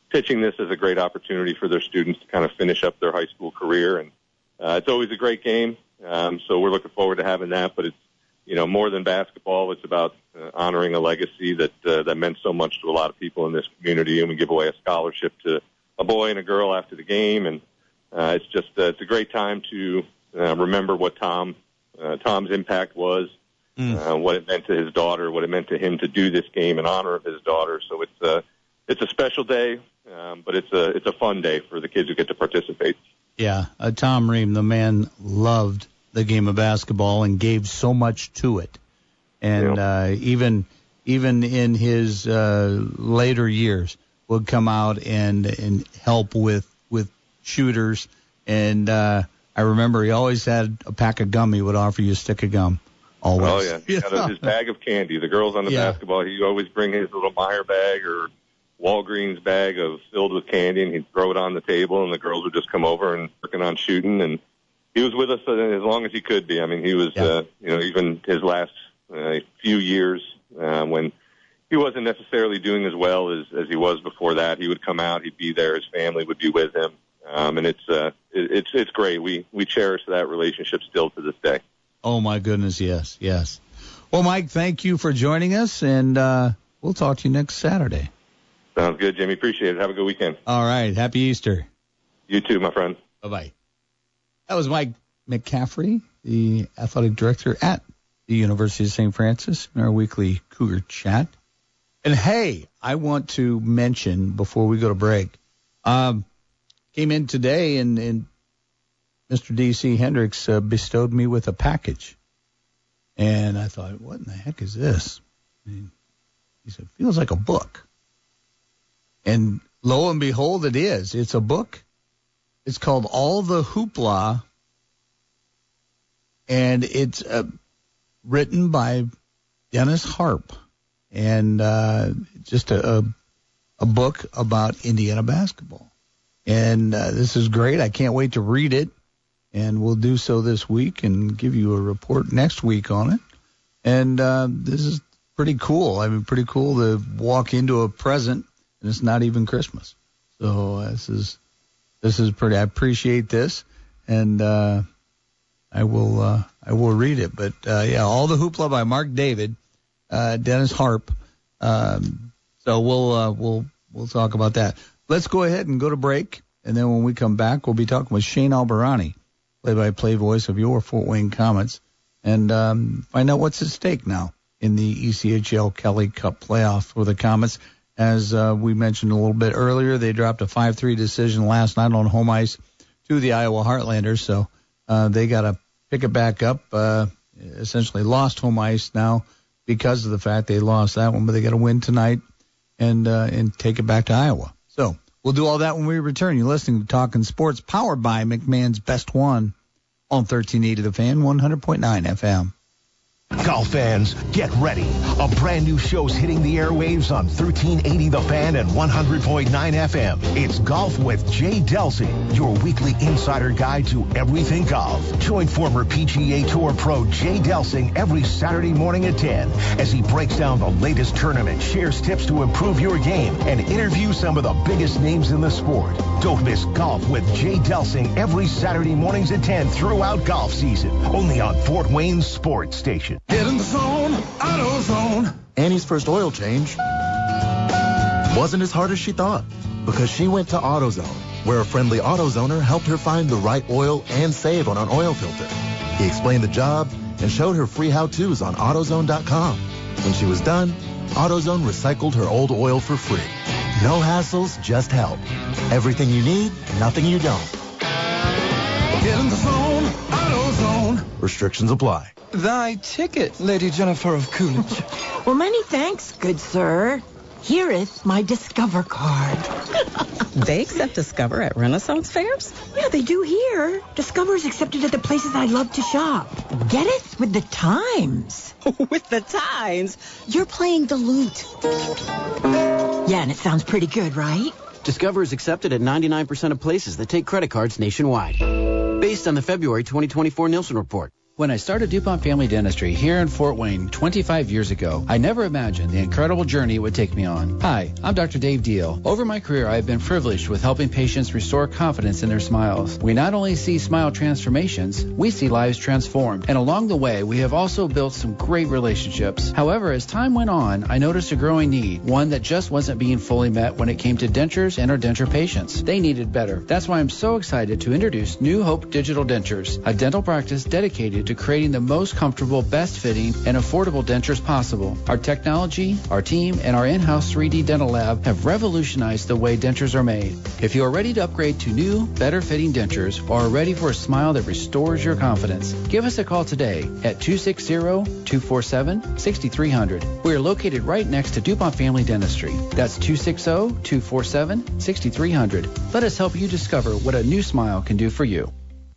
pitching this as a great opportunity for their students to kind of finish up their high school career. And it's always a great game. So we're looking forward to having that. But it's, more than basketball. It's about honoring a legacy that meant so much to a lot of people in this community. And we give away a scholarship to a boy and a girl after the game. And it's a great time to remember what Tom's impact was, what it meant to his daughter, what it meant to him to do this game in honor of his daughter. So it's a special day, but it's a fun day for the kids who get to participate. Yeah, Tom Ream, the man, loved the game of basketball and gave so much to it. And even in his later years, would come out and help with shooters. And I remember he always had a pack of gum. He would offer you a stick of gum. Always. Oh, yeah. He had his bag of candy. The girls on the basketball, he'd always bring his little Meyer bag or Walgreens bag filled with candy, and he'd throw it on the table, and the girls would just come over and working on shooting. And he was with us as long as he could be. I mean, he was, even his last few years when he wasn't necessarily doing as well as he was before that. He would come out, he'd be there, his family would be with him, and it's great. We cherish that relationship still to this day. Oh, my goodness, yes. Well, Mike, thank you for joining us, and we'll talk to you next Saturday. Sounds good, Jimmy. Appreciate it. Have a good weekend. All right. Happy Easter. You too, my friend. Bye-bye. That was Mike McCaffrey, the athletic director at the University of St. Francis, in our weekly Cougar chat. And, hey, I want to mention before we go to break, came in today and Mr. D.C. Hendricks bestowed me with a package. And I thought, what in the heck is this? And he said, feels like a book. And lo and behold, it is. It's a book. It's called All the Hoopla. And it's written by Dennis Harp. And just a book about Indiana basketball. And this is great. I can't wait to read it. And we'll do so this week and give you a report next week on it. And this is pretty cool. I mean, pretty cool to walk into a present, and it's not even Christmas. So this is pretty. I appreciate this, and I will read it. But yeah, All the Hoopla by Mark David, Dennis Harp. So we'll talk about that. Let's go ahead and go to break, and then when we come back, we'll be talking with Shane Albahrani, play-by-play voice of your Fort Wayne Komets, and find out what's at stake now in the ECHL Kelly Cup playoff for the Komets. As we mentioned a little bit earlier, they dropped a 5-3 decision last night on home ice to the Iowa Heartlanders, so they got to pick it back up. Essentially lost home ice now because of the fact they lost that one, but they got to win tonight and take it back to Iowa. So we'll do all that when we return. You're listening to Talkin Sports, powered by McMahon's Best One on 1380 The Fan, 100.9 FM. Golf fans, get ready. A brand new show's hitting the airwaves on 1380 The Fan and 100.9 FM. It's Golf with Jay Delsing, your weekly insider guide to everything golf. Join former PGA Tour pro Jay Delsing every Saturday morning at 10 as he breaks down the latest tournament, shares tips to improve your game, and interviews some of the biggest names in the sport. Don't miss Golf with Jay Delsing every Saturday mornings at 10 throughout golf season, only on Fort Wayne Sports Station. Get in the zone, AutoZone. Annie's first oil change wasn't as hard as she thought because she went to AutoZone, where a friendly AutoZoner helped her find the right oil and save on an oil filter. He explained the job and showed her free how-tos on AutoZone.com. When she was done, AutoZone recycled her old oil for free. No hassles, just help. Everything you need, nothing you don't. Get in the zone, AutoZone. Restrictions apply. Thy ticket, Lady Jennifer of Coolidge. Well, many thanks, good sir. Hereeth my Discover card. They accept Discover at Renaissance fairs? Yeah, they do here. Discover is accepted at the places I love to shop. Getteth with the times. With the times? You're playing the lute. Yeah, and it sounds pretty good, right? Discover is accepted at 99% of places that take credit cards nationwide. Based on the February 2024 Nielsen report. When I started DuPont Family Dentistry here in Fort Wayne 25 years ago, I never imagined the incredible journey it would take me on. Hi, I'm Dr. Dave Deal. Over my career, I have been privileged with helping patients restore confidence in their smiles. We not only see smile transformations, we see lives transformed. And along the way, we have also built some great relationships. However, as time went on, I noticed a growing need, one that just wasn't being fully met when it came to dentures and our denture patients. They needed better. That's why I'm so excited to introduce New Hope Digital Dentures, a dental practice dedicated to creating the most comfortable, best fitting, and affordable dentures possible. Our technology, our team, and our in-house 3D dental lab have revolutionized the way dentures are made. If you are ready to upgrade to new, better fitting dentures or are ready for a smile that restores your confidence, give us a call today at 260-247-6300. We are located right next to DuPont Family Dentistry. That's 260-247-6300. Let us help you discover what a new smile can do for you.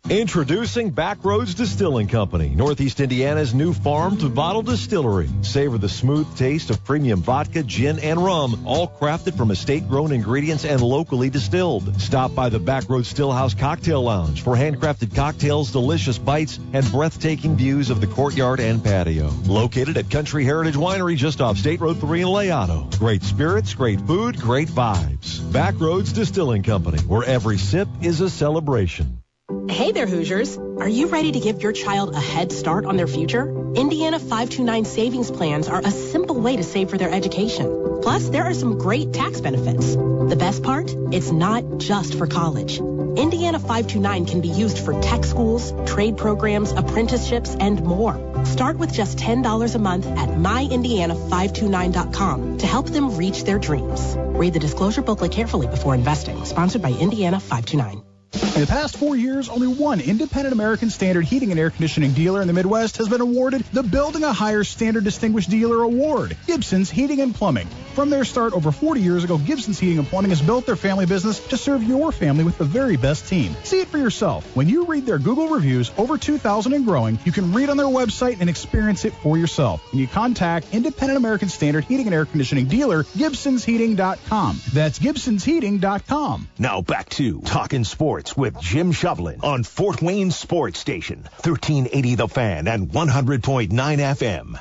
Introducing Backroads Distilling Company, Northeast Indiana's new farm-to-bottle distillery. Savor the smooth taste of premium vodka, gin, and rum, all crafted from estate-grown ingredients and locally distilled. Stop by the Backroads Stillhouse Cocktail Lounge for handcrafted cocktails, delicious bites, and breathtaking views of the courtyard and patio. Located at Country Heritage Winery just off State Road 3 in Layotto. Great spirits, great food, great vibes. Backroads Distilling Company, where every sip is a celebration. Hey there, Hoosiers. Are you ready to give your child a head start on their future? Indiana 529 savings plans are a simple way to save for their education. Plus, there are some great tax benefits. The best part? It's not just for college. Indiana 529 can be used for tech schools, trade programs, apprenticeships, and more. Start with just $10 a month at myindiana529.com to help them reach their dreams. Read the disclosure booklet carefully before investing. Sponsored by Indiana 529. In the past 4 years, only one independent American Standard heating and air conditioning dealer in the Midwest has been awarded the Building a Higher Standard Distinguished Dealer Award, Gibson's Heating and Plumbing. From their start over 40 years ago, Gibson's Heating and Plumbing has built their family business to serve your family with the very best team. See it for yourself. When you read their Google reviews, over 2,000 and growing, you can read on their website and experience it for yourself. When you contact Independent American Standard Heating and Air Conditioning Dealer, GibsonsHeating.com. That's GibsonsHeating.com. Now back to Talkin Sports with Jim Shovlin on Fort Wayne Sports Station, 1380 The Fan and 100.9 FM.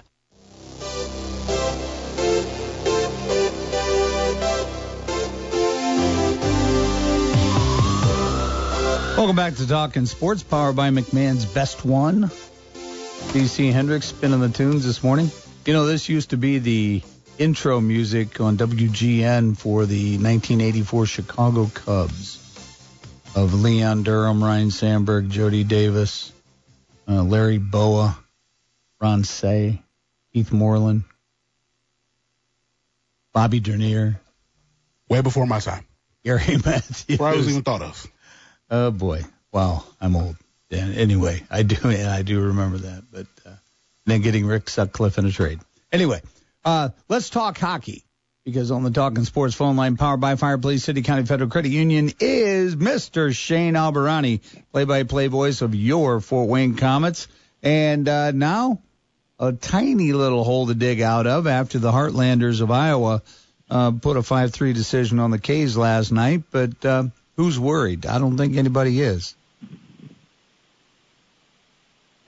Welcome back to Talkin Sports, powered by McMahon's Best One. DC Hendricks spinning the tunes this morning. You know, this used to be the intro music on WGN for the 1984 Chicago Cubs of Leon Durham, Ryan Sandberg, Jody Davis, Larry Boa, Ron Say, Keith Moreland, Bobby Dernier. Way before my time. Gary Matthews. Before I was even thought of. Oh, boy. Wow, I'm old. Yeah, anyway, I do remember that. But then getting Rick Sutcliffe in a trade. Anyway, let's talk hockey. Because on the Talkin Sports phone line, powered by Fireplace City County Federal Credit Union, is Mr. Shane Albahrani, play-by-play voice of your Fort Wayne Komets. And now a tiny little hole to dig out of after the Heartlanders of Iowa put a 5-3 decision on the K's last night. But who's worried? I don't think anybody is.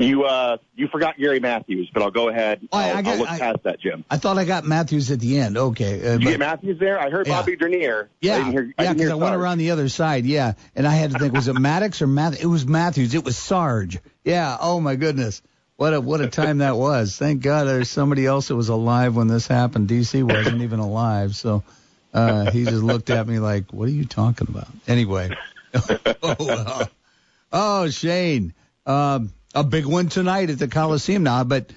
You forgot Gary Matthews, but I'll go ahead. I'll look past that, Jim. I thought I got Matthews at the end. Okay. Did you get Matthews there? I heard Bobby Dernier. Yeah, because I went around the other side, yeah. And I had to think, was it Maddox or Matthews? It was Matthews. It was Sarge. Yeah, oh, my goodness. What a time that was. Thank God there's somebody else that was alive when this happened. DC wasn't even alive, so he just looked at me like, what are you talking about? Anyway. Oh, Shane. A big one tonight at the Coliseum now, but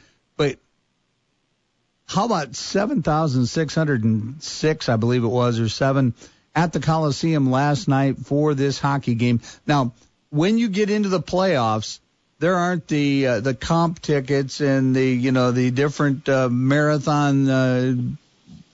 how about 7,606, I believe it was, or 7 at the Coliseum last night for this hockey game. Now, when you get into the playoffs, there aren't the comp tickets and the different marathon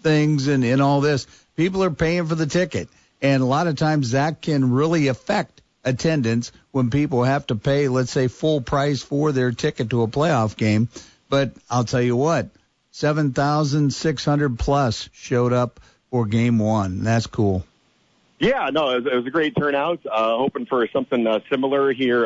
things and all this. People are paying for the ticket, and a lot of times that can really affect attendance when people have to pay, let's say, full price for their ticket to a playoff game. But I'll tell you what, 7,600 plus showed up for game one. That's cool. Yeah, no, it was a great turnout. Hoping for something similar here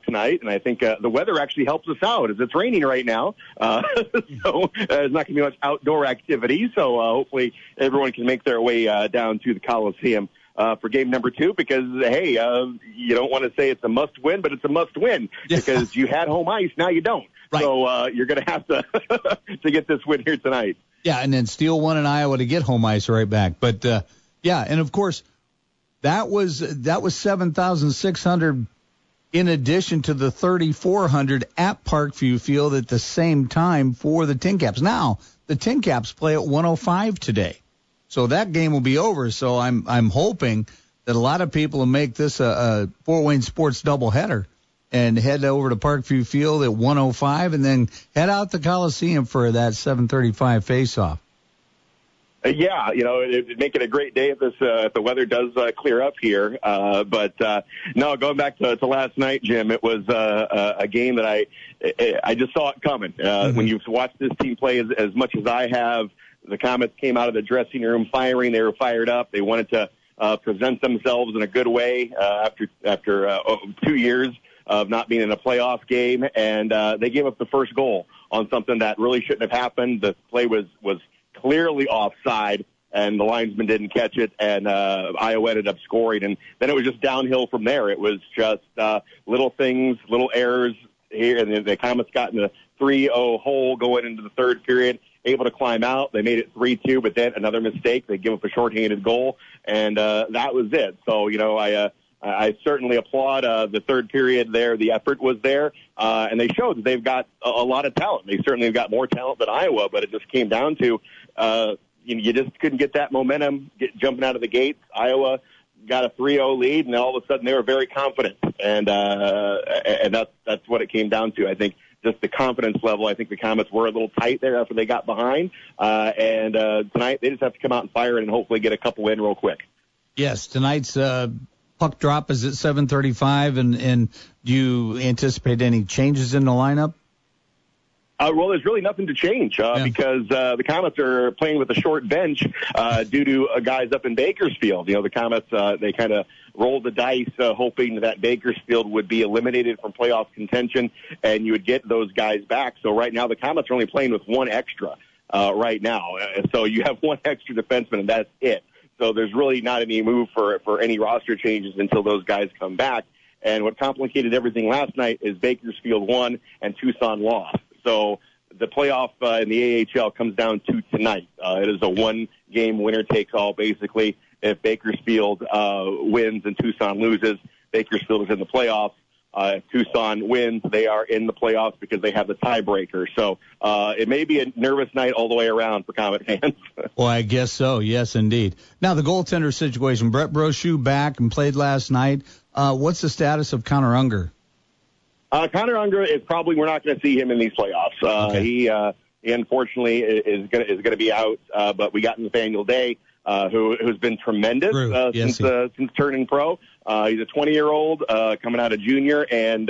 tonight, and I think the weather actually helps us out as it's raining right now. So there's not going to be much outdoor activity. So hopefully everyone can make their way down to the Coliseum for game number 2, because, hey, you don't want to say it's a must-win, but it's a must-win because you had home ice, now you don't. Right. So you're going to have to get this win here tonight. Yeah, and then Steele won in Iowa to get home ice right back. But, yeah, and, of course, that was 7,600 in addition to the 3,400 at Parkview Field at the same time for the Tincaps. Now, the Tincaps play at 105 today. So that game will be over. So I'm hoping that a lot of people will make this a Fort Wayne Sports doubleheader and head over to Parkview Field at 105 and then head out to Coliseum for that 7:35 face-off. Yeah, it'd make it a great day if the weather does clear up here. But no, going back to last night, Jim, it was a game that I just saw it coming. When you've watched this team play as much as I have, the Komets came out of the dressing room firing. They were fired up. They wanted to present themselves in a good way after 2 years of not being in a playoff game, and they gave up the first goal on something that really shouldn't have happened. The play was clearly offside, and the linesman didn't catch it, and Iowa ended up scoring. And then it was just downhill from there. It was just little things, little errors here, and the Komets got in a 3-0 hole going into the third period, able to climb out. They made it 3-2, but then another mistake. They give up a shorthanded goal, and that was it. So, I certainly applaud the third period there. The effort was there, and they showed that they've got a lot of talent. They certainly have got more talent than Iowa, but it just came down to you just couldn't get that momentum jumping out of the gates. Iowa got a 3-0 lead, and all of a sudden they were very confident, and that's what it came down to. I think just the confidence level. I think the Komets were a little tight there after they got behind, and tonight they just have to come out and fire it and hopefully get a couple in real quick. Yes, tonight's puck drop is at 7:35, and do you anticipate any changes in the lineup? Well, there's really nothing to change because the Komets are playing with a short bench due to guys up in Bakersfield. The Komets, they kind of rolled the dice hoping that Bakersfield would be eliminated from playoff contention and you would get those guys back. So right now the Komets are only playing with one extra right now. So you have one extra defenseman, and that's it. So there's really not any move for any roster changes until those guys come back. And what complicated everything last night is Bakersfield won and Tucson lost. So the playoff in the AHL comes down to tonight. It is a one-game winner-takes-all, basically. If Bakersfield wins and Tucson loses, Bakersfield is in the playoffs. If Tucson wins, they are in the playoffs because they have the tiebreaker. So it may be a nervous night all the way around for Komet fans. Well, I guess so. Yes, indeed. Now, the goaltender situation. Brett Brochu back and played last night. What's the status of Connor Unger? Connor Unger is probably, we're not going to see him in these playoffs. Okay. He unfortunately is going to be out. But we got Nathaniel Day, who's been tremendous since turning pro. He's a 20-year-old coming out of junior, and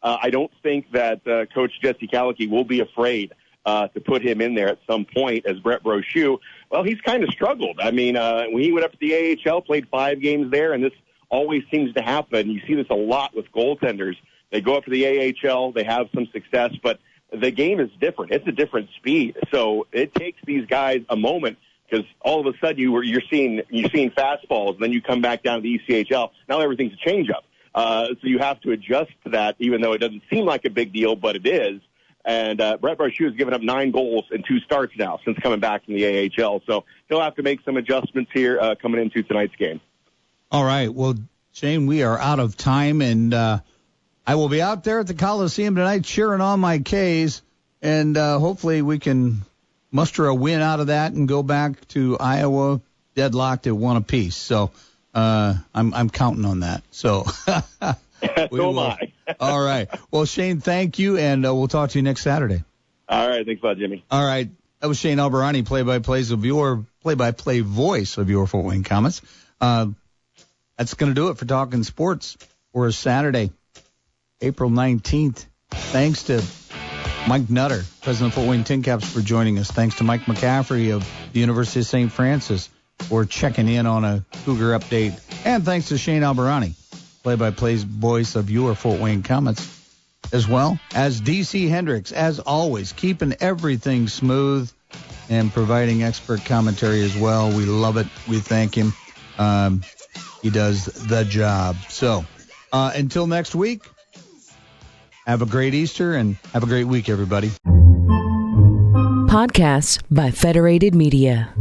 I don't think that Coach Jesse Kalicki will be afraid to put him in there at some point as Brett Brochu. Well, he's kind of struggled. I mean, when he went up to the AHL, played 5 games there, and this always seems to happen. You see this a lot with goaltenders. They go up to the AHL, they have some success, but the game is different. It's a different speed. So it takes these guys a moment because all of a sudden you're seeing fastballs, and then you come back down to the ECHL. Now everything's a changeup. So you have to adjust to that, even though it doesn't seem like a big deal, but it is. And Brett Brochu has given up 9 goals in 2 starts now since coming back from the AHL. So he'll have to make some adjustments here coming into tonight's game. All right. Well, Shane, we are out of time, and I will be out there at the Coliseum tonight cheering on my K's, and hopefully we can muster a win out of that and go back to Iowa deadlocked at 1 apiece. So I'm counting on that. So so am I. All right. Well, Shane, thank you, and we'll talk to you next Saturday. All right. Thanks a lot, Jimmy. All right. That was Shane Albahrani, play-by-play voice of your Fort Wayne Komets. That's going to do it for Talkin Sports for Saturday, April 19th. Thanks to Mike Nutter, president of Fort Wayne Tincaps, for joining us. Thanks to Mike McCaffrey of the University of St. Francis for checking in on a Cougar update. And thanks to Shane Albahrani, play-by-play voice of your Fort Wayne Komets, as well as DC Hendricks, as always, keeping everything smooth and providing expert commentary as well. We love it. We thank him. He does the job. So until next week, have a great Easter and have a great week, everybody. Podcasts by Federated Media.